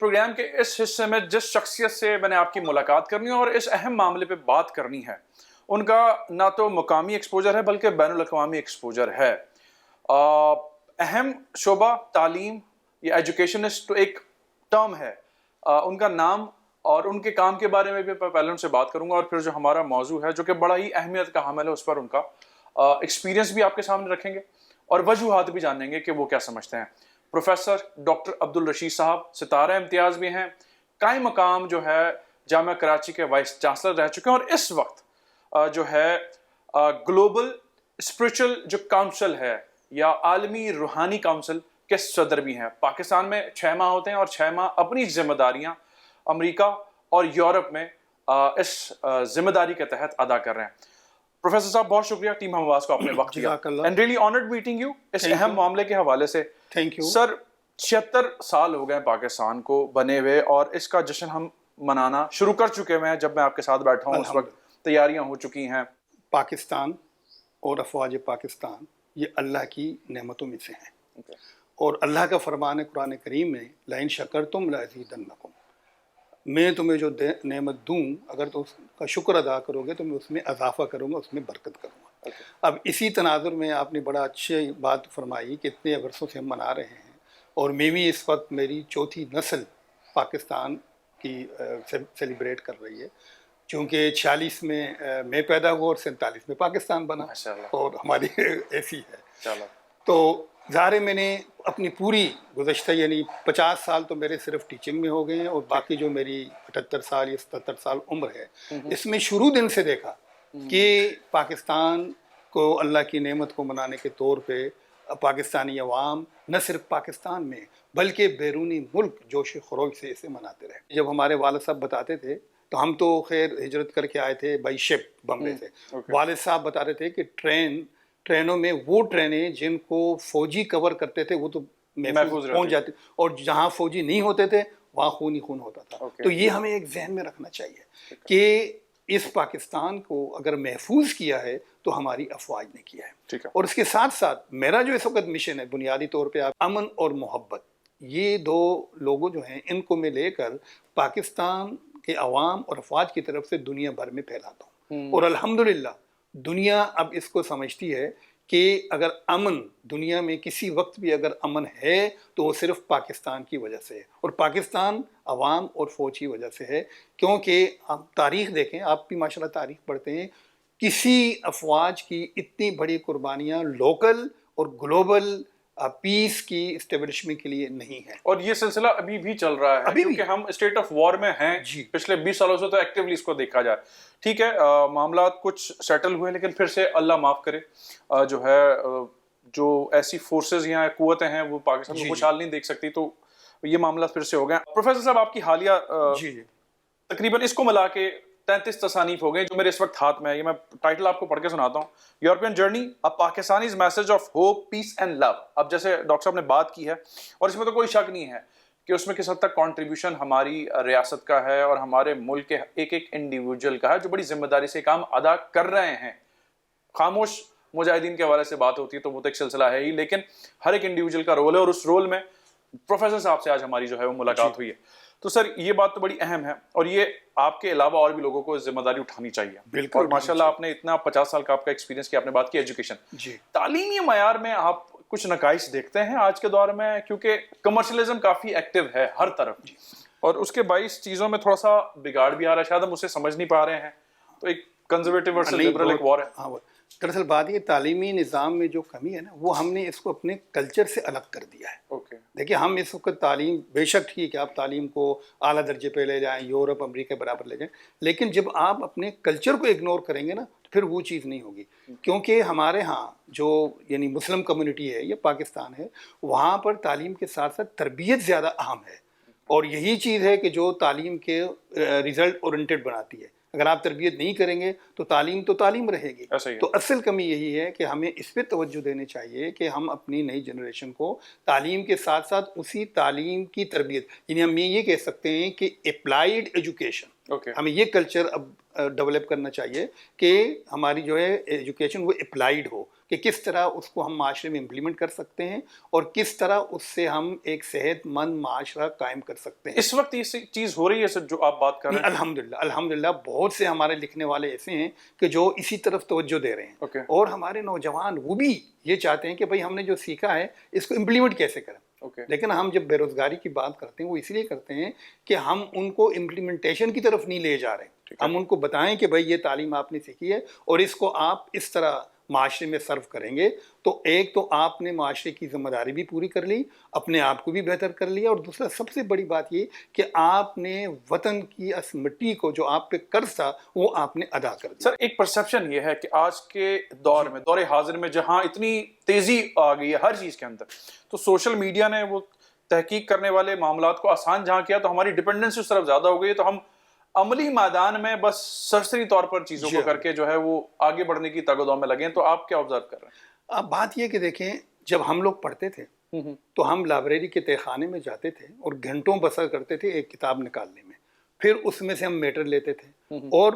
Programme کے اس حصے میں جس شخصیت سے میں نے آپ کی ملاقات کرنی ہے اور اس اہم معاملے پہ بات کرنی ہے، ان کا نہ تو مقامی ایکسپوجر ہے بلکہ بین الاقوامی ایکسپوجر ہے۔ اہم شعبہ تعلیم یا ایجوکیشنسٹ تو ایک ٹرم ہے، ان کا نام اور ان کے کام کے بارے میں بھی پہلے ان سے بات کروں گا، اور پھر جو ہمارا موضوع ہے جو کہ بڑا ہی اہمیت کا حامل ہے اس پر ان کا ایکسپیرینس بھی آپ کے سامنے رکھیں گے اور وجوہات بھی جانیں گے کہ وہ کیا سمجھتے ہیں۔ پروفیسر ڈاکٹر عبدالرشید صاحب ستارہ امتیاز بھی ہیں، قائم مقام جو ہے جامعہ کراچی کے وائس چانسلر رہ چکے ہیں، اور اس وقت جو ہے گلوبل اسپرچل جو کاؤنسل ہے یا عالمی روحانی کاؤنسل کے صدر بھی ہیں۔ پاکستان میں 6 ماہ ہوتے ہیں اور 6 ماہ اپنی ذمہ داریاں امریکہ اور یورپ میں اس ذمہ داری کے تحت ادا کر رہے ہیں۔ پروفیسر صاحب بہت شکریہ ٹیم ہمواس کو آپ نے وقت دیا، and really honoured meeting you اس اہم معاملے کے حوالے سے۔ تھینک یو سر، 76 سال ہو گئے پاکستان کو بنے ہوئے، اور اس کا جشن ہم منانا شروع کر چکے ہوئے ہیں۔ جب میں آپ کے ساتھ بیٹھا ہوں اس وقت تیاریاں ہو چکی ہیں۔ پاکستان اور افواج پاکستان یہ اللہ کی نعمتوں میں سے ہیں، اور اللہ کا فرمان ہے قرآن کریم میں، لَإِن شَكَرْتُمْ لَأَزِيدَنَّكُمْ، میں تمہیں جو نعمت دوں اگر تو اس کا شکر ادا کرو گے تو میں اس میں اضافہ کروں گا، اس میں برکت کروں گا۔ اب اسی تناظر میں آپ نے بڑا اچھی بات فرمائی کہ اتنے عرصوں سے ہم منا رہے ہیں، اور میں بھی اس وقت میری چوتھی نسل پاکستان کی سیلیبریٹ کر رہی ہے، چونکہ 46 میں میں پیدا ہوا اور 47 میں پاکستان بنا، اور ہماری ایسی ہے۔ تو ظاہر میں نے اپنی پوری گزشتہ یعنی 50 سال تو میرے صرف ٹیچنگ میں ہو گئے ہیں، اور باقی جو میری 78 سال یا 77 سال عمر ہے، اس میں شروع دن سے دیکھا کہ پاکستان کو اللہ کی نعمت کو منانے کے طور پہ پاکستانی عوام نہ صرف پاکستان میں بلکہ بیرونی ملک جوش خروش سے اسے مناتے رہے۔ جب ہمارے والد صاحب بتاتے تھے تو ہم تو خیر ہجرت کر کے آئے تھے بائی شپ بمبے سے، والد صاحب بتا رہے تھے کہ ٹرینوں میں وہ ٹرینیں جن کو فوجی کور کرتے تھے وہ تو محفوظ پہنچ جاتے، اور جہاں فوجی نہیں ہوتے تھے وہاں خون ہی خون ہوتا تھا۔ تو یہ ہمیں ایک ذہن میں رکھنا چاہیے کہ اس پاکستان کو اگر محفوظ کیا ہے تو ہماری افواج نے کیا ہے، اور اس کے ساتھ ساتھ میرا جو اس وقت مشن ہے بنیادی طور پہ امن اور محبت، یہ دو لوگوں جو ہیں ان کو میں لے کر پاکستان کے عوام اور افواج کی طرف سے دنیا بھر میں پھیلاتا ہوں، اور الحمدللہ دنیا اب اس کو سمجھتی ہے کہ اگر امن دنیا میں کسی وقت بھی اگر امن ہے تو وہ صرف پاکستان کی وجہ سے ہے، اور پاکستان عوام اور فوج کی وجہ سے ہے۔ کیونکہ آپ تاریخ دیکھیں، آپ بھی ماشاءاللہ تاریخ پڑھتے ہیں، کسی افواج کی اتنی بڑی قربانیاں لوکل اور گلوبل پیس کی اسٹیبلشمنٹ کے لیے نہیں ہے، اور یہ سلسلہ ابھی بھی چل رہا ہے کیونکہ ہم اسٹیٹ آف وار میں ہیں پچھلے 20 سالوں سے، تو ایکٹیولی اس کو دیکھا جائے۔ ٹھیک ہے، معاملات کچھ سیٹل ہوئے، لیکن پھر سے اللہ معاف کرے جو ہے جو ایسی فورسز یا قوتیں ہیں وہ پاکستان کو خوشحال نہیں دیکھ سکتی، تو یہ معاملات پھر سے ہو گئے۔ پروفیسر صاحب، آپ کی حالیہ تقریباً اس کو ملا کے 33 تصانیف ہو گئے جو میرے اس وقت ہاتھ میں ہے۔ یہ میں ٹائٹل آپ کو پڑھ کے سناتا ہوں، European journey a Pakistani's message of hope, peace and love. اب جیسے ڈاکٹر صاحب نے بات کی ہے، اور اس میں تو کوئی شک نہیں ہے کہ اس میں کس حد تک کنٹریبیوشن ہماری ریاست کا ہے اور ہمارے ملک کے ایک ایک انڈیویجول کا ہے جو بڑی ذمہ داری سے کام ادا کر رہے ہیں۔ خاموش مجاہدین کے حوالے سے بات ہوتی ہے تو وہ تو ایک سلسلہ ہے ہی، لیکن ہر ایک انڈیویجول کا رول ہے، اور اس رول میں پروفیسر صاحب سے آج ہماری جو ہے وہ ملاقات ہوئی ہے۔ تو سر، یہ بات تو بڑی اہم ہے، اور یہ آپ کے علاوہ اور بھی لوگوں کو ذمہ داری اٹھانی چاہیے۔ بالکل، اور ماشاءاللہ آپ نے اتنا 50 سال کا آپ کا ایکسپیرینس کیا، آپ نے بات کی ایجوکیشن، تعلیمی معیار میں آپ کچھ نقائص دیکھتے ہیں آج کے دور میں؟ کیونکہ کمرشلزم کافی ایکٹیو ہے ہر طرف، اور اس کے باعث چیزوں میں تھوڑا سا بگاڑ بھی آ رہا ہے، شاید ہم اسے سمجھ نہیں پا رہے ہیں، تو ایک کنزرویٹو ورسز لبرل ایک وار ہے۔ دراصل بات یہ تعلیمی نظام میں جو کمی ہے نا، وہ ہم نے اس کو اپنے کلچر سے الگ کر دیا ہے۔ دیکھیے، ہم اس وقت تعلیم بے شک ٹھیک ہے، آپ تعلیم کو اعلیٰ درجے پہ لے جائیں، یورپ امریکہ برابر لے جائیں، لیکن جب آپ اپنے کلچر کو اگنور کریں گے نا تو پھر وہ چیز نہیں ہوگی۔ کیونکہ ہمارے ہاں جو یعنی مسلم کمیونٹی ہے یا پاکستان ہے، وہاں پر تعلیم کے ساتھ ساتھ تربیت زیادہ اہم ہے، اور یہی چیز ہے کہ جو تعلیم کے ریزلٹ اورینٹڈ بناتی ہے۔ اگر آپ تربیت نہیں کریں گے تو تعلیم رہے گی۔ تو اصل کمی یہی ہے کہ ہمیں اس پہ توجہ دینے چاہیے کہ ہم اپنی نئی جنریشن کو تعلیم کے ساتھ ساتھ اسی تعلیم کی تربیت، یعنی ہم یہ کہہ سکتے ہیں کہ اپلائیڈ ایجوکیشن ہمیں یہ کلچر اب ڈیولپ کرنا چاہیے کہ ہماری جو ہے ایجوکیشن وہ اپلائیڈ ہو، کہ کس طرح اس کو ہم معاشرے میں امپلیمنٹ کر سکتے ہیں اور کس طرح اس سے ہم ایک صحت مند معاشرہ قائم کر سکتے ہیں۔ اس وقت یہ چیز ہو رہی ہے سر جو آپ بات کر رہے ہیں؟ الحمدللہ بہت سے ہمارے لکھنے والے ایسے ہیں کہ جو اسی طرف توجہ دے رہے ہیں، اور ہمارے نوجوان وہ بھی یہ چاہتے ہیں کہ بھئی ہم نے جو سیکھا ہے اس کو امپلیمنٹ کیسے کریں۔ لیکن ہم جب بے روزگاری کی بات کرتے ہیں وہ اس لیے کرتے ہیں کہ ہم ان کو امپلیمنٹیشن کی طرف نہیں لے جا رہے ہیں، ہم ان کو بتائیں کہ بھئی یہ تعلیم آپ نے سیکھی ہے اور اس کو آپ اس طرح معاشرے میں صرف کریں گے تو ایک تو آپ نے معاشرے کی ذمہ داری بھی پوری کر لی، اپنے آپ کو بھی بہتر کر لیا، اور دوسرا سب سے بڑی بات یہ کہ آپ نے وطن کی اس مٹی کو جو آپ پہ قرض تھا وہ آپ نے ادا کر دیا۔ سر ایک پرسپشن یہ ہے کہ آج کے دور میں، دور حاضر میں جہاں اتنی تیزی آ گئی ہے ہر چیز کے اندر، تو سوشل میڈیا نے وہ تحقیق کرنے والے معاملات کو آسان جہاں کیا تو ہماری ڈپینڈنسی اس طرف زیادہ ہو گئی ہے، تو ہم عملی میدان میں بس سرسری طور پر چیزوں کو کر کے جو ہے وہ آگے بڑھنے کی تگ و دو میں لگے ہیں۔ تو آپ کیا آبزرو کر رہے ہیں؟ اب بات یہ کہ دیکھیں، جب ہم لوگ پڑھتے تھے تو ہم لائبریری کے تہہ خانے میں جاتے تھے اور گھنٹوں بسر کرتے تھے ایک کتاب نکالنے میں، پھر اس میں سے ہم میٹر لیتے تھے اور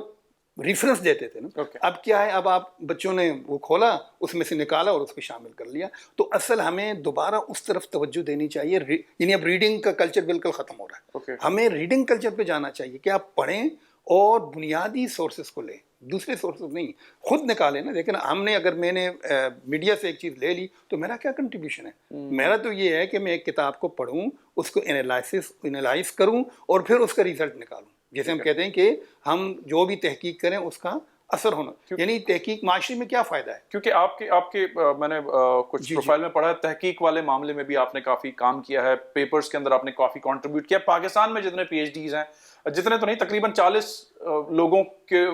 ریفرنس دیتے تھے نا۔ اب کیا ہے، اب آپ بچوں نے وہ کھولا، اس میں سے نکالا اور اس کو شامل کر لیا۔ تو اصل ہمیں دوبارہ اس طرف توجہ دینی چاہیے، یعنی اب ریڈنگ کا کلچر بالکل ختم ہو رہا ہے، ہمیں ریڈنگ کلچر پہ جانا چاہیے کہ آپ پڑھیں اور بنیادی سورسز کو لیں، دوسرے سورسز نہیں، خود نکالیں نا۔ لیکن ہم نے، اگر میں نے میڈیا سے ایک چیز لے لی تو میرا کیا کنٹریبیوشن ہے؟ میرا تو یہ ہے کہ میں ایک کتاب کو پڑھوں، اس کو انالائز کروں اور پھر اس کا ریزلٹ نکالوں۔ جیسے ہم کہتے ہیں کہ ہم جو بھی تحقیق کریں اس کا اثر ہونا، یعنی تحقیق معاشرے میں کیا فائدہ ہے۔ کیونکہ آپ کے میں نے کچھ پروفائل میں پڑھا ہے، تحقیق والے معاملے میں بھی آپ نے کافی کام کیا ہے، پیپرز کے اندر آپ نے کافی کنٹریبیوٹ کیا۔ پاکستان میں جتنے پی ایچ ڈیز ہیں، جتنے تو نہیں، تقریباً 40 لوگوں کے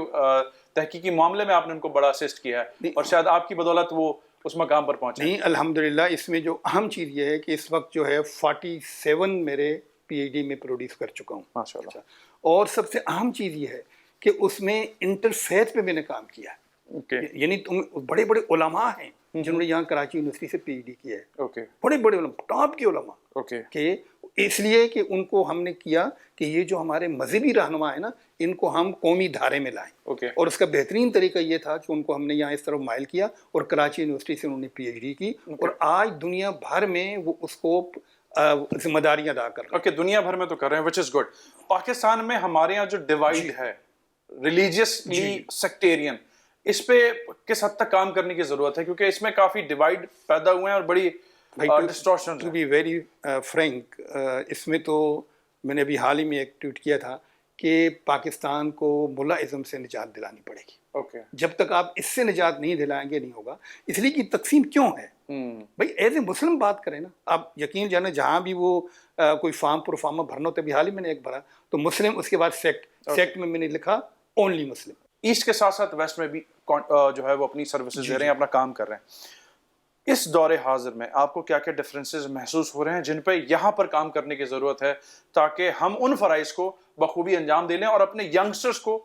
تحقیقی معاملے میں آپ نے ان کو بڑا اسسٹ کیا ہے، اور شاید آپ کی بدولت وہ اس مقام پر پہنچے۔ نہیں، الحمدللہ اس میں جو اہم چیز یہ ہے کہ اس وقت جو ہے 47 میرے پی ایچ ڈی میں پروڈیوس کر چکا ہوں ماشاءاللہ، اور سب سے اہم چیز یہ ہے کہ اس میں انٹرفیتھ پہ میں نے کام کیا ہے۔ یعنی تم بڑے بڑے علماء ہیں جنہوں نے یہاں کراچی یونیورسٹی سے پی ایچ ڈی کیا ہے، بڑے بڑے علماء، ٹاپ کے علماء، کہ اس لیے کہ ان کو ہم نے کیا کہ یہ جو ہمارے مذہبی رہنما ہے نا، ان کو ہم قومی دھارے میں لائیں، اور اس کا بہترین طریقہ یہ تھا کہ ان کو ہم نے یہاں اس طرف مائل کیا، اور کراچی یونیورسٹی سے انہوں نے پی ایچ ڈی کی، اور آج دنیا بھر میں وہ اس کو ذمہ داریاں ادا کر رہے ہیں۔ دنیا بھر میں تو کر رہے ہیں، وچ از گڈ۔ پاکستان میں ہمارے یہاں جو ڈیوائڈ ہے، ریلیجیسلی سیکٹیرین، اس پہ کس حد تک کام کرنے کی ضرورت ہے؟ کیونکہ اس میں کافی ڈیوائڈ پیدا ہوئے ہیں اور بڑی distortion. To be very frank, اس میں تو میں نے ابھی حال ہی میں ایک ٹویٹ کیا تھا کہ پاکستان کو ملا ازم سے نجات دلانی پڑے گی۔ جب تک آپ اس سے نجات نہیں دلائیں گے نہیں ہوگا، اس لیے کہ تقسیم کیوں ہے بھائی؟ ایز اے مسلم بات کریں نا، آپ یقین جانے جہاں بھی وہ کوئی فارم پر فارم بھرنا ہوتا ہے، حال ہی میں نے ایک بھرا تو مسلم، اس کے بعد سیکٹ میں نے لکھا اونلی مسلم۔ ایسٹ کے ساتھ ساتھ ویسٹ میں بھی جو ہے وہ اپنی سروسز دے رہے ہیں، اپنا کام کر رہے ہیں۔ اس دور حاضر میں آپ کو کیا کیا ڈفرینسز محسوس ہو رہے ہیں جن پہ یہاں پر کام کرنے کی ضرورت ہے تاکہ ہم ان فرائض کو بخوبی انجام دے لیں اور اپنے ینگسٹرز کو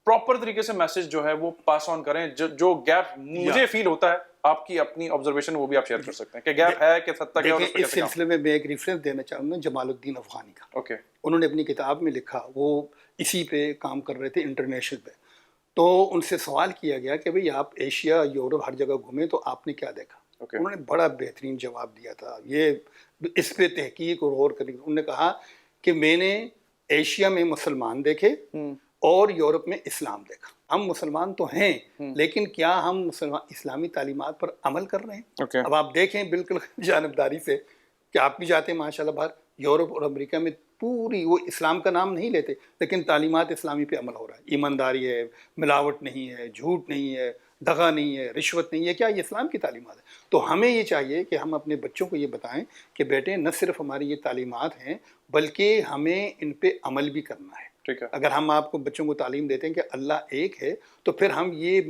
پراپر طریقے سے میسج جو ہے وہ پاس آن کریں؟ جو گیپ مجھے فیل ہوتا ہے، آپ کی اپنی آبزرویشن وہ بھی آپ شیئر کر سکتے ہیں کہ گیپ ہے کس حد تک ہے۔ اس سلسلے میں ایک ریفرنس دینا چاہوں گا جمال الدین افغانی کا۔ انہوں نے اپنی کتاب میں لکھا، وہ اسی پہ کام کر رہے تھے، انٹرنیشنل پہ، تو ان سے سوال کیا گیا کہ بھئی آپ ایشیا، یورپ، ہر جگہ گھومیں تو آپ نے کیا دیکھا؟ انہوں نے بڑا بہترین جواب دیا تھا، یہ اس پہ تحقیق اور غور کرنے۔ انہوں نے کہا کہ میں نے ایشیا میں مسلمان دیکھے اور یورپ میں اسلام دیکھا۔ ہم مسلمان تو ہیں لیکن کیا ہم اسلامی تعلیمات پر عمل کر رہے ہیں؟ اب آپ دیکھیں بالکل جانبداری سے کہ آپ بھی جاتے ہیں ماشاءاللہ باہر، یورپ اور امریکہ میں پوری وہ اسلام کا نام نہیں لیتے لیکن تعلیمات اسلامی پہ عمل ہو رہا ہے، ایمانداری ہے، ملاوٹ نہیں ہے، جھوٹ نہیں ہے، دغا نہیں ہے، رشوت نہیں ہے، کیا یہ اسلام کی تعلیمات ہے؟ تو ہمیں یہ چاہیے کہ ہم اپنے بچوں کو یہ بتائیں کہ بیٹے نہ صرف ہماری یہ تعلیمات ہیں بلکہ ہمیں ان پہ عمل بھی کرنا ہے۔ اگر ہم آپ کو بچوں کو تعلیم دیتے ہیں کہ اللہ ایک ہے تو پھر ہم یہ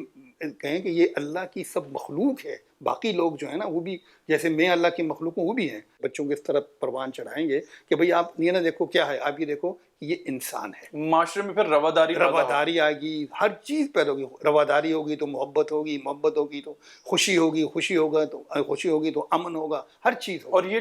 کہیں کہ یہ اللہ کی سب مخلوق ہے، باقی لوگ جو ہیں نا وہ بھی جیسے میں اللہ کی مخلوق ہوں وہ بھی ہیں۔ بچوں کو اس طرح پروان چڑھائیں گے کہ بھئی آپ یہ نہ دیکھو کیا ہے، آپ یہ دیکھو کہ یہ انسان ہے۔ معاشرے میں پھر رواداری آئے گی، ہر چیز پیدا ہوگی، رواداری ہوگی تو محبت ہوگی، محبت ہوگی تو خوشی ہوگی، خوشی ہوگا تو خوشی ہوگی تو امن ہوگا، ہر چیز ہوگا۔ اور یہ